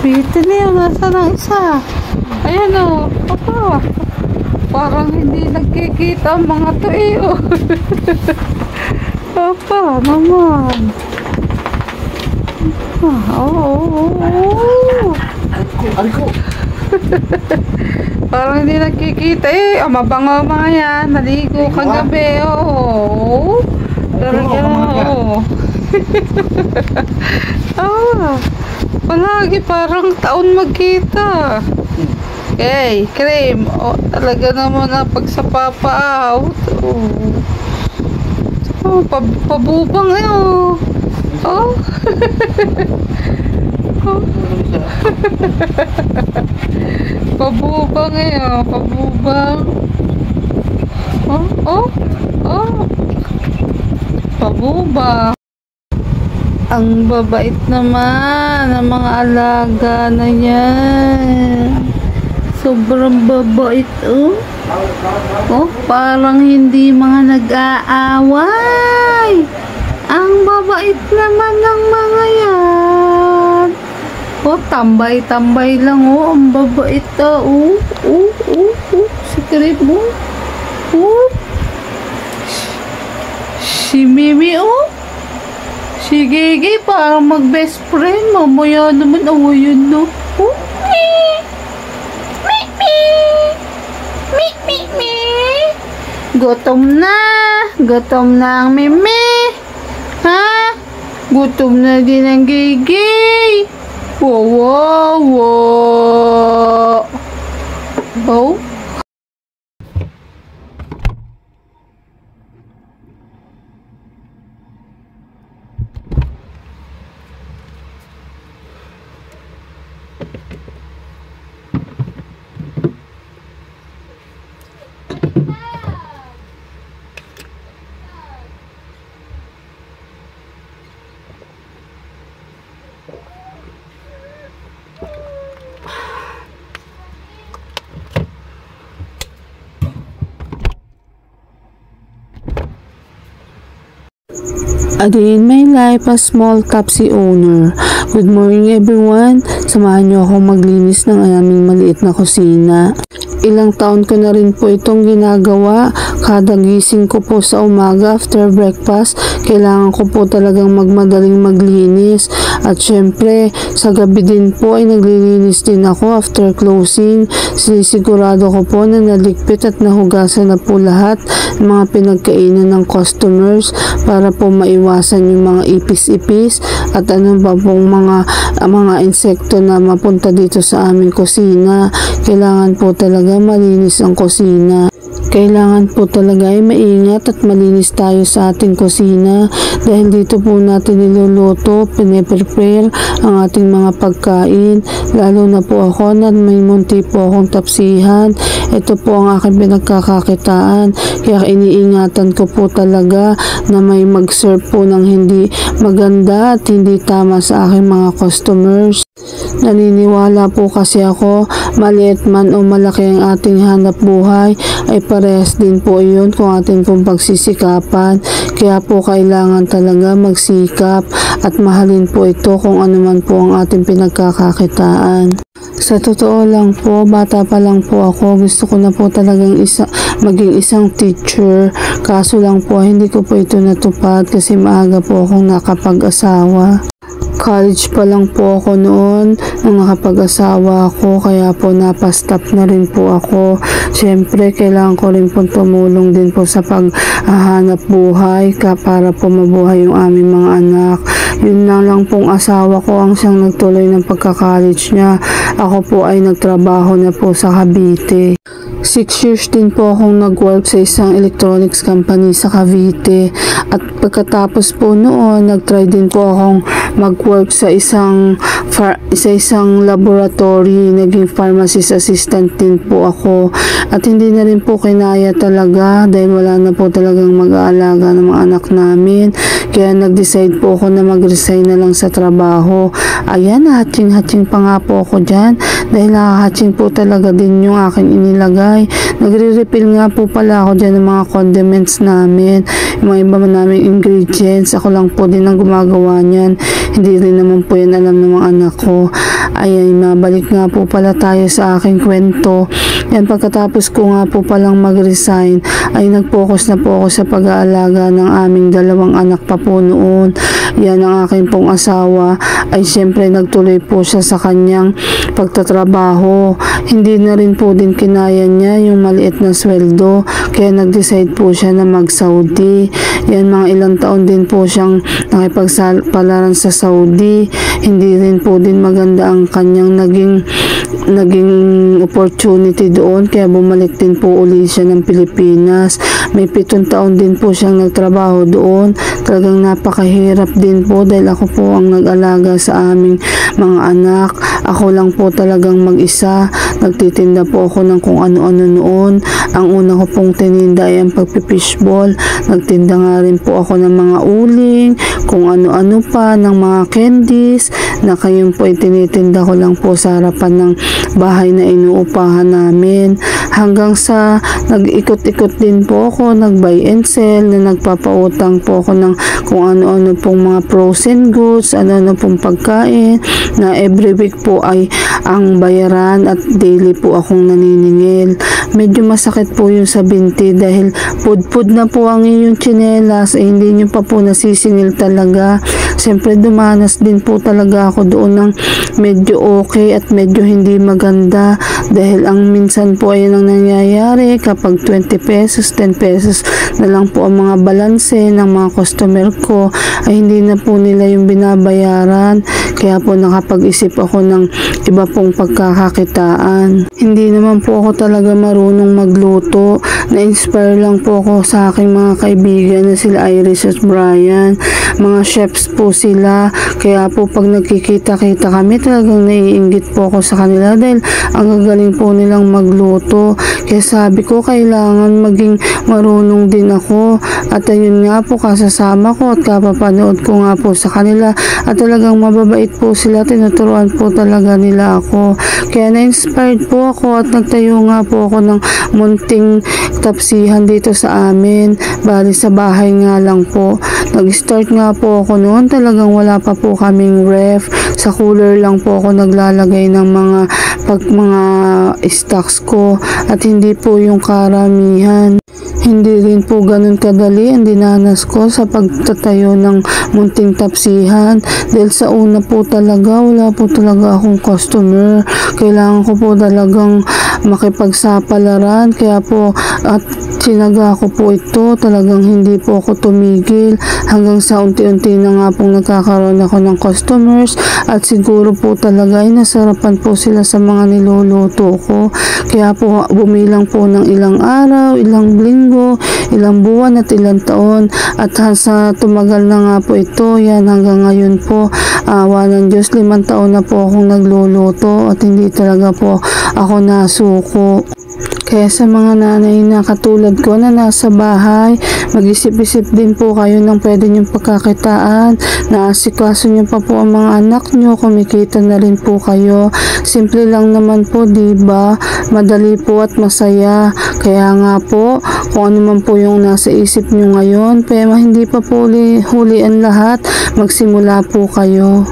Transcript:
Bitin na yun. Nasaan ang isa? Ayan o. Papa. Parang hindi nagkikita ang mga to eh. Papa naman. Aliko. Parang hindi nakikita eh. Mabango mga yan. Naligo kagabi. Talaga palagi parang taon magkita. Okay, cream. Talaga naman na pag sa papa. Pabubang eh. Pabubang eh. Pabubang. Pabubang. Ang babait naman ng mga alaga na yan. Sobrang babait parang hindi mga nag-aaway. Ang babait naman ng mga yan. Tambay-tambay lang ang babait si Kribo. Si Mimi si Gigi parang mag-best friend. Mamaya naman awayan no. Gutom na ang Mimi. Ha? Gutom na din ang Gigi. Wow. A day in my life as small Tapsi owner. Good morning everyone. Samahan niyo akong maglinis ng aming maliit na kusina. Ilang taon ko na rin po itong ginagawa. Kada gising ko po sa umaga after breakfast, kailangan ko po talagang magmadaling maglinis. At syempre, sa gabi din po ay naglilinis din ako after closing. Sinisigurado ko po na naligpit at nahugasan na po lahat ng mga pinagkainan ng customers para po maiwasan yung mga ipis-ipis at ano ba pong mga insekto na mapunta dito sa aming kusina. Kailangan po talaga malinis ang kusina. Kailangan po talaga ay maingat at malinis tayo sa ating kusina dahil dito po natin niluluto, pine-prepare ang ating mga pagkain. Lalo na po ako na may munti po akong tapsihan. Ito po ang aking pinagkakakitaan. Kaya iniingatan ko po talaga na may mag-serve po ng hindi maganda at hindi tama sa aking mga customers. Naniniwala po kasi ako, maliit man o malaki ang ating hanap buhay, ay parehas din po yun kung ating pong pagsisikapan. Kaya po kailangan talaga magsikap at mahalin po ito kung ano man po ang ating pinagkakakitaan. Sa totoo lang po, bata pa lang po ako, gusto ko na po talagang maging isang teacher. Kaso lang po, hindi ko po ito natupad kasi maaga po akong nakapag-asawa. College pa lang po ako noon nung nakapag-asawa ako, kaya po napastop na rin po ako. Siyempre, kailangan ko rin po tumulong din po sa paghahanap buhay para po mabuhay yung aming mga anak. Yun lang pong asawa ko ang siyang nagtuloy ng pagka-college niya. Ako po ay nagtrabaho na po sa Cavite. 6 years din po akong nag-work sa isang electronics company sa Cavite. At pagkatapos po noon, nag-try din po akong mag-work sa isang laboratory. Naging pharmacist assistant din po ako. At hindi na rin po kinaya talaga dahil wala na po talagang mag-aalaga ng mga anak namin. Kaya nag-decide po ako na mag-resign na lang sa trabaho. Ayan, hatching-hatching pa nga po ako dyan. Dahil nakahatching po talaga din yung aking inilagay. Nagre-refill nga po pala ako dyan ng mga condiments namin, yung mga iba naming ingredients. Ako lang po din ang gumagawa niyan, hindi rin naman po yan alam ng mga anak ko. Ay mabalik nga po pala tayo sa aking kwento. Yan, pagkatapos ko nga po palang mag-resign ay nag-focus na po ako sa pag-aalaga ng aming dalawang anak pa po noon. Yan, ang aking pong asawa ay siyempre nagtuloy po siya sa kanyang pagtatrabaho. Hindi na rin po din kinaya niya yung maliit na sweldo, kaya nag-decide po siya na mag-Saudi. Yan, mga ilang taon din po siyang nakipagsapalaran sa Saudi. Hindi rin po din maganda ang kanyang naging opportunity doon, kaya bumalik din po uli siya ng Pilipinas. May 7 taon din po siyang nagtrabaho doon. Talagang napakahirap din po dahil ako po ang nag-alaga sa aming mga anak. Ako lang po talagang mag-isa. Nagtitinda po ako ng kung ano-ano noon. Ang una ko pong tininda ay ang pagpipishball. Nagtinda nga rin po ako ng mga uling, kung ano-ano pa, ng mga candies, na kayon po ay tinitinda ko lang po sa harapan ng bahay na inuupahan namin. Hanggang sa nag-ikot-ikot din po ako, nag-buy and sell, na nagpapautang po ako ng kung ano-ano pong mga frozen goods, ano-ano pong pagkain, na every week po ay ang bayaran at daily po akong naniningil. Medyo masakit po yung sa binti dahil pud-pud na po ang iyong tsinelas, hindi nyo pa po nasisingil talaga. Siyempre dumanas din po talaga ako doon ng medyo okay at medyo hindi maganda, dahil ang minsan po ay ang nangyayari kapag 20 pesos, 10 pesos na lang po ang mga balanse ng mga customer ko, ay hindi na po nila yung binabayaran. Kaya po nakapag-isip ako ng iba pong pagkakakitaan. Hindi naman po ako talaga marunong magluto. Na-inspire lang po ako sa aking mga kaibigan na sila Iris at Brian. Mga chefs po sila. Kaya po pag nagkikita-kita kami, talagang naiinggit po ako sa kanila dahil ang gagaling po nilang magluto. Kaya sabi ko, kailangan maging marunong din ako. At ayun nga po, kasasama ko at kapapanood ko nga po sa kanila. At talagang mababait po sila. Tinuturuan po talaga nila ako. Kaya na-inspired po ako at nagtayo nga po ako ng munting tapsihan dito sa amin. Bali sa bahay nga lang po. Nag-start nga po ako noon. Talagang wala pa po kaming ref. Sa cooler lang po ako naglalagay ng mga stocks ko. At hindi po yung karamihan. Hindi rin po ganun kadali ang dinanas ko sa pagtatayo ng munting tapsihan, dahil sa una po talaga wala po talaga akong customer. Kailangan ko po talagang makipagsapalaran, kaya po at sinaga ko po ito. Talagang hindi po ako tumigil hanggang sa unti-unti na nga pong nagkakaroon ako ng customers, at siguro po talaga ay nasarapan po sila sa mga niluluto ko. Kaya po bumilang po ng ilang araw, ilang linggo, ilang buwan at ilang taon, at sa tumagal na nga po ito, yan hanggang ngayon po, awa ng Diyos, 5 taon na po akong nagluluto at hindi talaga po ako nasuko. Kaya sa mga nanay na katulad ko na nasa bahay, mag-isip-isip din po kayo ng pwede nyong pagkakitaan. Naasikaso nyo pa po ang mga anak nyo, kumikita na rin po kayo. Simple lang naman po, diba? Madali po at masaya. Kaya nga po, kung ano man po yung nasa isip nyo ngayon, pero hindi pa po huli ang lahat, magsimula po kayo.